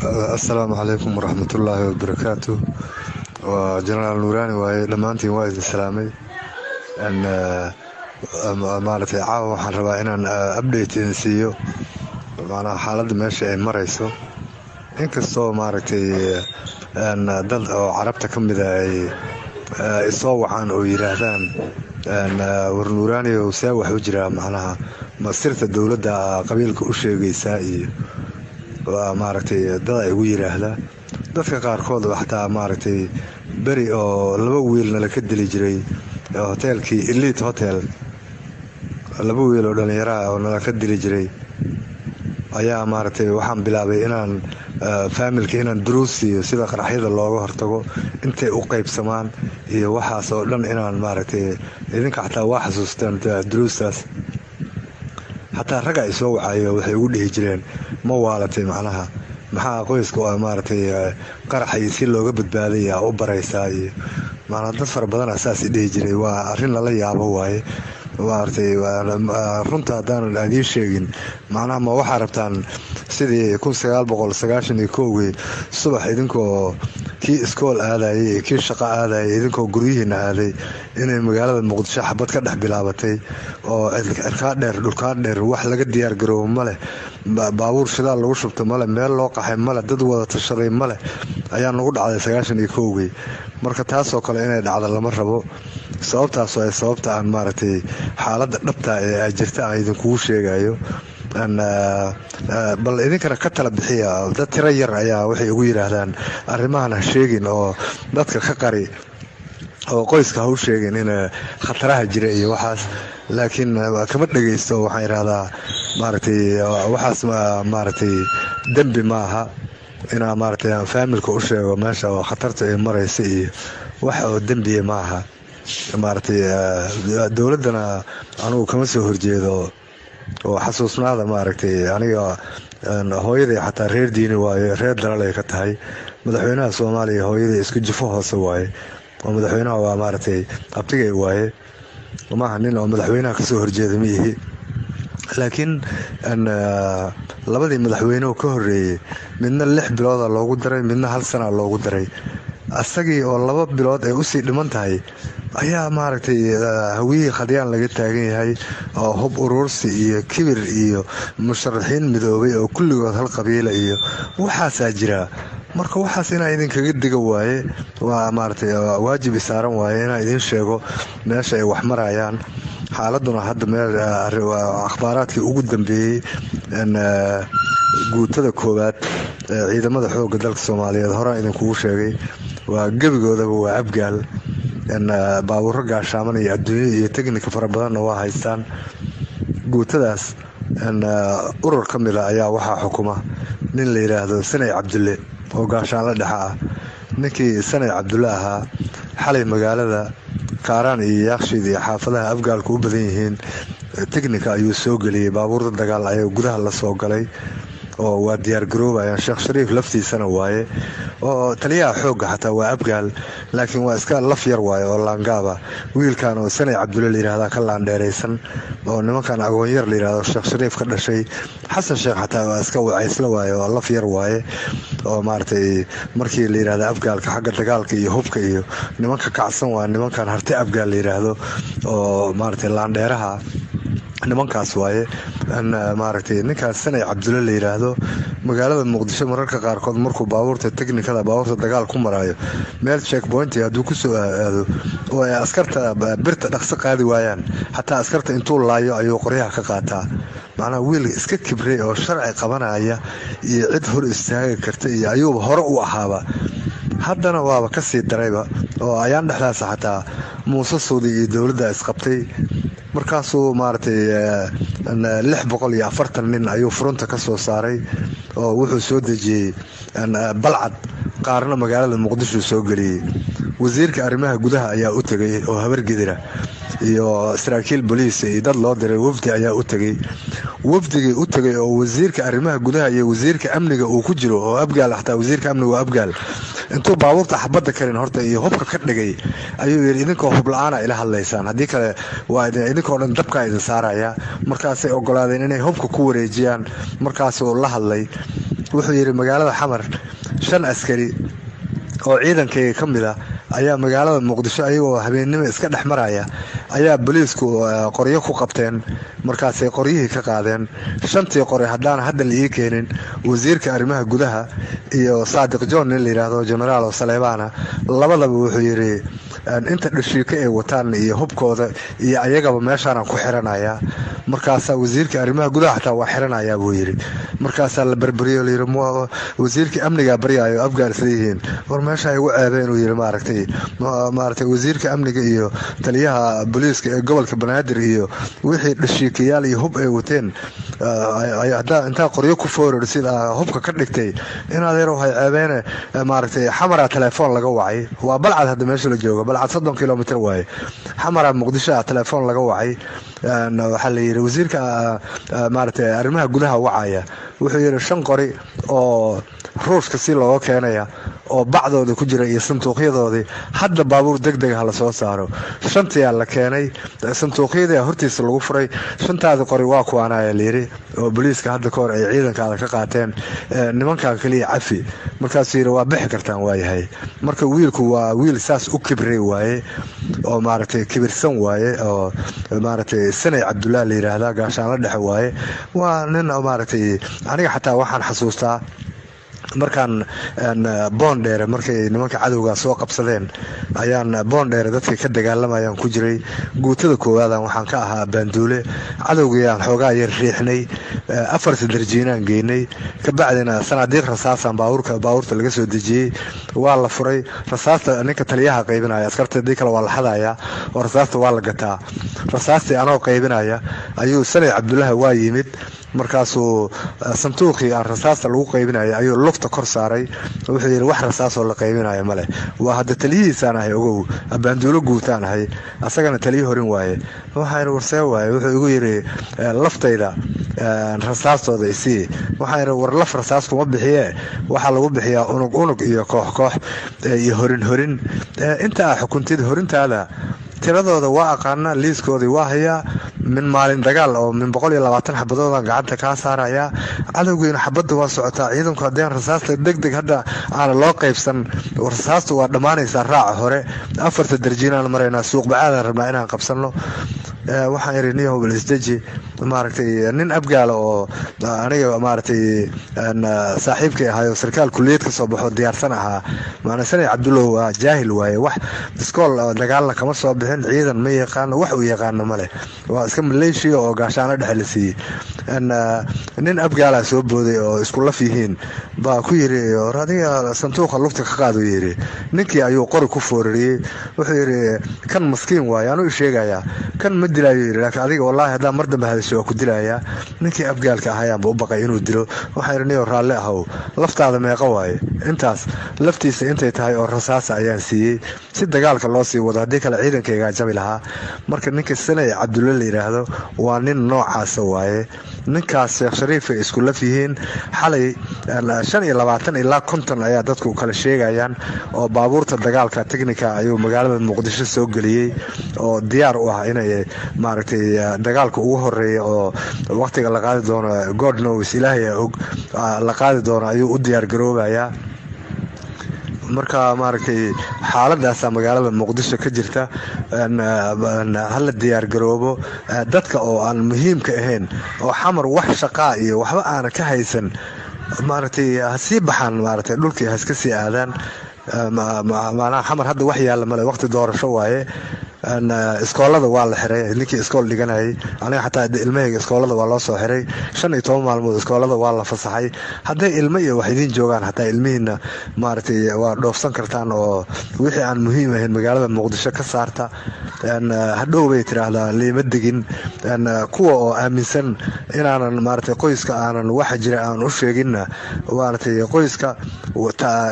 السلام عليكم ورحمة الله وبركاته. وجنرال نوراني واي dhamaantiin waa idin salaamay ان maaragtay caawa waxaan rabaa inaan update idin siiyo macnaha xaaladda meesha ay marayso inkastoo maaragtay dad oo carabta ka mid ah ay isoo wacaan oo yiraahdaan war nuuraani oo saa wax u jira macnaha masirta dawladda qabiilka u sheegaysa iyo maaragtay dad ay ugu yiraahdaa dadka qaarkood waxtaa maaragtay beri oo laba wiilna la ka dili jiray hoteelkii Elite Hotel laba wiil oo dhalinyaro ah oo la ka dili jiray ayaa maaragtay waxaan bilaabay inaan familka inaan duruusiyo sida qaraxyada looga hortago intay u qaybsamaan iyo waxaas oo dhan inaan maaragtay idinka xataa waa xasuustaan duruustaas xataa raga ay soo wacayo waxay ugu dhihi jireen ma waalatay macnaha maxaa qoyska oo maaragtay qaraxay si looga badbaaday u baraysaa iyo macnaha dad fara badan asaas dhihi jiray waa arrin lala yaabo waaye maaragtay runta haddaan idiin sheegin macnaha ma waxaa rabtaan sidii 1991 subax idinkoo kii iskool aadayay kii shaqo aadayay idinkoo guryihiina aaday inay magaalada muqdisho xabad ka dhex bilaabatay oo cirkaa dheer dhulkaa dheer wax laga diyaar garoobo male baabuur shidaal lagu shubto male meel loo qaxay male dad wada tashaday male ayaa nagu dhacday 91 marka taasoo kale inay dhacdo lama rabo sababtaas waa sababta aan maaragtay xaaladda dhabta ee jirta aan idinkugu sheegayo bal idinkana ka tala bixiya dad tiro yar ayaa waxay ugu yiraahdaan arrimahan ha sheegin oo dadka ka qari oo qoyska ha u sheegin in khataraha jira iyo waxaas laakiin kama dhageysto waxaan yiraahdaa maaragtay waxaas maaragtay dambi maaha inaa maaragtay aan familka u sheego meesha oo khatarta ay maraysa iyo wax oo dambiye maaha maaragtay dawladdana anugu kama soo horjeedo oo xasuusnaada maaragtay aniga hooyaday xataa reer diini waaye reer dalal ay ka tahay madaxweynaha Soomaaliya hooyaday isku jifo hoose waaye oo madaxweynaha waa maaragtay abtigay waaye maaha nin oo madaxweynaha ka soo horjeeda miihi laakiin labadii madaxweyne oo ka horeeyay midna 6 bilood loogu daray midna 1 sano loogu daray asagii oo 2 bilood ay u sii dhiman tahay ayaa maaragtay hawiyii qadiyaan laga taagan yahay oo hub urursi iyo kibir iyo musharaxiin midoobay oo kulligood hal qabiila iyo waxaas jira marka waxaas inaa idinkaga diga waaye waa maaragtay waajib saaran waaye inaa idin sheego meesha ay wax marayaan xaaladuna hadda meel akhbaaraadkii ugu dambeeyay guutada koowaad ciidamada xoogga dalka Soomaaliyeed hore idinkugu sheegay waa gabigoodaba waa abgaal baabuuro gaashaaman iyo adduunyo iyo teknika fara badanna waa haystaan guutadaas urur ka mid ah ayaa waxaa xukuma nin la yiraahdo Sanay Cabdulle oo gaashaanle dhexe ah ninkii Sanay Cabdulle ahaa xalay magaalada Kaaraan iyo Yaaqshiid iyo xaafadaha afgaalku u badan yihiin teknika ayuu soo galiyay baabuurta dagaal ayaa gudaha la soo galay oo waa diyaar garoobayaan Sheekh Shariif laftiisana waaye oo taliyaha xoogga xataa waa abgaal laakiin waa iska laf yar waaye oo laangaaba wiilkan oo Sanay Cabdulle yiraahdo ka laandheeraysan oo nimankan agoon yar yiraahdo Sheekh Shariif ka dhashay xasan sheekh xataa waa iska wacaysla waaye oo laf yar waaye oo maaragtay markii la yiraahdo afgaalka xagga dagaalka iyo hubka iyo nimanka kacsan waa nimankan harti abgaal la yiraahdo oo maaragtay laandheeraha nimankaas waaye maaragtay ninkaas Sanay Cabdulle la yiraahdo magaalada Muqdisho mararka qaarkood markuu baabuurta teknikada baabuurta dagaal ku marayo meel checkpoint haduu ku soo aado oo ay askarta birta dhaqso qaadi waayaan xataa askarta intuu laayo ayuu qoryaha ka qaataa macnaha wiil iska kibray oo sharci qabanaya iyo cid hor istaagi karta iyo ayuu hore u ahaaba haddana waaba ka sii darayba oo ayaan dhexdaas xataa Muuse Suudi iyo dawladda isqabtay markaasuu maaragtay 640 nin ayuu furunta ka soo saaray oo wuxuu soo dejiyay balcad qaarna magaalada Muqdisho soo galiyay wasiirka arrimaha gudaha ayaa u tagay oo habar gidira iyo saraakiil booliis iyo dad loo diray wafdi ayaa u tagay wafdigii u tagay oo wasiirka arrimaha gudaha iyo wasiirka amniga uu ku jiro oo abgaal xataa wasiirka amniga waa abgaal intuu baabuurta xabadda karin horta iyo hubka ka dhigay ayuu yiri idinkoo hub la'aan ila hadlaysaan haddii kale waa idinkoo dhan dabka idin saaraya markaasay ogolaadeen inay hubka ku wareejiyaan markaasuu la hadlay wuxuu yidhi magaalada xamar 5 askari oo ciidankayga ka mid ah ayaa magaalada muqdisho ayagoo habeennimo iska dhex maraya ayaa booliisku qoryo ku qabteen markaasay qoryihii ka qaadeen 5tii qori haddaan hadda la ii keenin wasiirka arrimaha gudaha iyo Saadiq John nin la yiraahdo generaal oo Saleebana labadaba wuxuu yiri inta dhashiika ay wataan iyo hubkooda iyo ayagaba meeshaan ku xiranaya markaas wasiirka arrimaha gudaha xitaa waa xiranaya buu yiri markaas la barbariyo la yiri wasiirka amniga bariyaayo afgaarsiin war meesha ay ugu ceebeen inuu yiri maartay wasiirka amniga iyo taliyaha booliiska ee gobolka Banaadir iyo wixii dhashiikayaal iyo hub ay wateen inta qoryo ku fooror sida hubka ka dhigtay in adeero hay ceebeen maartay xamara telefoon laga wacay waa balcad hadda meesha la joogo balcad 30 kilomitir waaye xamara muqdisho telefoon laga wacay waxa la yiri wasiirka maartay arrimaha gudaha wacaya wuxuu yiri 5 qori oo ruushka si loo keenaya oo bacdooda ku jira iyo sanduuqyadoodii hadda baabuur degdeg ah la soo saaro 5tii la keenay sanduuqyada hortiisa lagu furay 5taada qori waa kuwaanaya leeri oo booliiska hadda koor ay ciidanka ka qaateen nimanka kaliya cafi markaas yiri waa bixi kartaan waayahay marka wiilku waa wiil saas u kibray waaye oo maartay kibirsan waaye oo maartay Sanay Cabdullaahi la yiraahdaa gaashaan la dhex waaye waa nin maartay aniga xataa waxaan xasuustaa markaan boondheere markay nimanka cadawga soo qabsadeen ayaan boondheere dadkii ka dagaalamayaan ku jiray guutada koowaad waxaan ka ahaa baanduule cadawgayaan xoogaa yar riixnay 4 darjiinaan geynay ka bacdina sanaadiiq rasaasaan baabuurta laga soo dejiyay waa la furay rasaasta ninka taliyaha qaybinaya askartadii kale waa la xadaaya oo rasaasta waa la gataa rasaastii anoo qaybinaya ayuu Sanay Cabdullaahi waa yimid markaasuu sanduuqii rasaasta lagu qaybinayo ayuu lugta kor saaray wuxuu yiri wax rasaas oo la qaybinayo male waa hadda taliyihiisaan ahay ogow baanduulo guutaan ahay asagana taliyi horin waaye waxa uu warsay waaye wuxuu igu yiri laftayda rasaastooda isii waxa uu war laf rasaas kuma bixiye waxa lagu bixiyaa unug iyo koox iyo horin inta xukuntida horintaada tiradooda waa aqaana liiskoodii waa haya min maalin dagaal oo min 120 xabadooda gacanta ka saaraya cadawgeena xabadda waa socotaa ciidanku hadeen rasaasta degdeg hadda aan loo qaybsan rasaasta waa dhamaanaysa raac hore 4 darjiinaan marayna suuq bacaada rabnaa inaan qabsano waxaan iriniyo hubal isdaji maartay nin abgaal oo aniga maartay saaxiibkay ahayo sarkaal kulliyad ka soo baxo diyaarsan ahaa maana Sanay Cabdullaahi waa jaahil waaye wax iskool dagaalna kama soo bixin ciidan ma yaqaan wax uu yaqaan ma leh waa iska Maleeshiya oo gaashaana dhaxalisay nin abgaala soo booday oo isku laf yihiin baa ku yiri radiga sanduuqa lugta ka qaado yiri ninkii ayuu qori ku foorariyay wuxuu yiri kan maskiin waay aanu sheegaya kan ma dilaayo yiri laakiin adiga wallahi hadaa mar dambe hadasho ku dilaya ninkii abgaalka ahaayaan buu baqay inuu dilo waxa yirniyo raalle ahaw laftaada meeqa waay intaas laftiisa intay tahay oo rasaas ayaan siiyay si dagaalka loo sii wado hadii kale ciidankayga jabi lahaa marka ninka Sanay Cabdullaahi la yiraahdo waa nin noocaas waaye ninkaas Sheekh Shariif isku laf yihiin xalay 25 ilaa 50 ayaa dadku kala sheegayaan oo baabuurta dagaalka teknika ayuu magaalada Muqdisho soo galiyay oo diyaar u ah inay maartay dagaalka ugu horeeyo oo waqtiga la qaadi doono God knows Ilaahay og la qaadi doono ayuu u diyaar garoobaya marka maarkay xaaladaas magaalada Muqdisho ka jirta hal diyaar garoobo dadka oo aan muhiimka ahayn oo xamar wax shaqo iyo waxba aan ka haysan maartay si baxan maartay dhulkii haska si aadaan maana xamar hadda wax yaala male waqti doorasho waaye iskoolada waa la xiray ninkii iskool dhiganayay aniga xataa ilmahayga iskoolada waa loo soo xiray 15 maalmood iskoolada waa la fasaxay haday ilmo iyo wax idin joogaan hataa ilmihiina maartay waa dhoofsan kartaan oo wixii aan muhiim ahayn magaalada Muqdisho ka saarta hadhow bay tiraahdaa leema degin kuwa oo aaminsan inaanan maartay qoyska aanan wax jira aan u sheegin maartay qoyska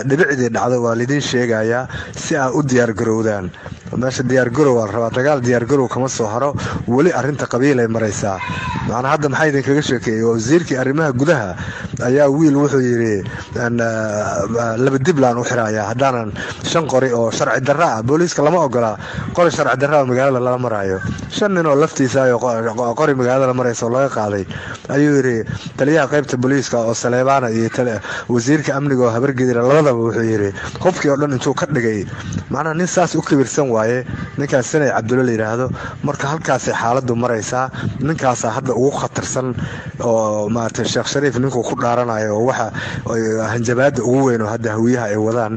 dhibicdii dhacdo waa lidin sheegaya si ay u diyaar garoodaan meesha diyaar garow waa rabaa dagaal diyaar garow kama soo haro weli arinta qabiil ay maraysaa macna hadda maxay idin kaga sheekeeyay wasiirkii arrimaha gudaha ayaa wiil wuxuu yiri laba diblaan u xiraaya hadaanan 5 qori oo sharci darro ah booliiska lama ogola qori sharci darro magaalada la marayo 5 nin oo laftiisa ay qori magaalada la marayso laga qaaday ayuu yiri taliyaha qaybta booliiska oo Saleebana iyo wasiirka amniga oo habargeedira labadaba wuxuu yiri qofkii oo dhan intuu ka dhigay macna nin saas u kibirsan waaye ninkaas sanay Cabdulla yiraahdo marka halkaas xaaladdu maraysaa ninkaas hadda ugu khatarsan oo maanta Sheekh Shariif ninku ku dhaaranayo waxa hanjabaad ugu weyn oo hadda hawiyaha ay wadaan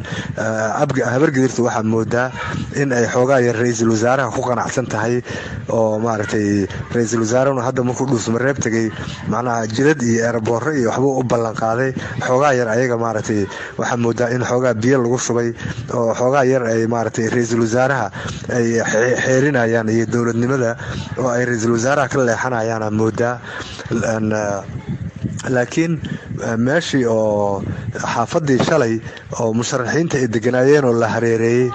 habargeedirtu waxa moodaa in ay xoogaa yar ra'iisul wasaaraha ku qanacsan tahay oo maartay ra'iisul wasaaraha hadda markuu dhuusmo reeb tagay macnaha jidad iyo airport iyo waxba u ballan qaaday xoogaa yar ayaga maartay waxa moodaa in xoogaa biyo lagu shubay oo xoogaa yar ay maartay ra'iisul wasaaraha ay xeerinayaan iyo dawladnimada oo ay ra'iisul wasaaraha ka leexanayaan moodaa laakiin meeshii oo xaafadii shalay oo musharaxiinta ay deganaayeen oo la hareereeyay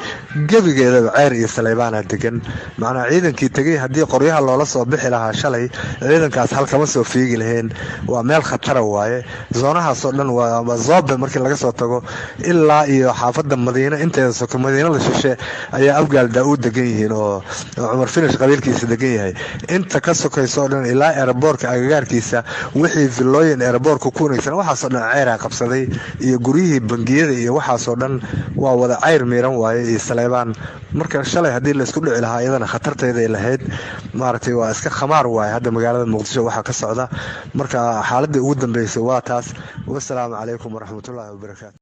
gabigeeda ceer iyo Saleebana degan macna ciidankii tagay hadii qoryaha loola soo bixi lahaa shalay ciidankaas halkama soo fiigi laheen waa meel khatar waaye zoonahaas oo dhan waa zoobe markii laga soo tago ilaa iyo xaafada Madiina inteeda soo Madiinada shishe ayaa Abgaal Daawud degan yihiin oo Umar Finish qabiilkiisa degan yahay inta ka sokayso dhan ilaa airportka agagaarkiisa wixii vilooyin airportka ku wareegsan waxa soo dhan ceer qabsaday iyo guriyihii bangiyada iyo waxa soo dhan waa wada ceyr miiran waaye iyo Saleebaan marka shalay hadii la isku dhici lahaa iyadana khatarteeda ay lahayd maartay waa iska khamaar waaye hadda magaalada Muqdisho waxa ka socda marka xaaladda ugu dambeysay waa taas wassalaamu calaykum waraxmatullaahi wabarakaatuh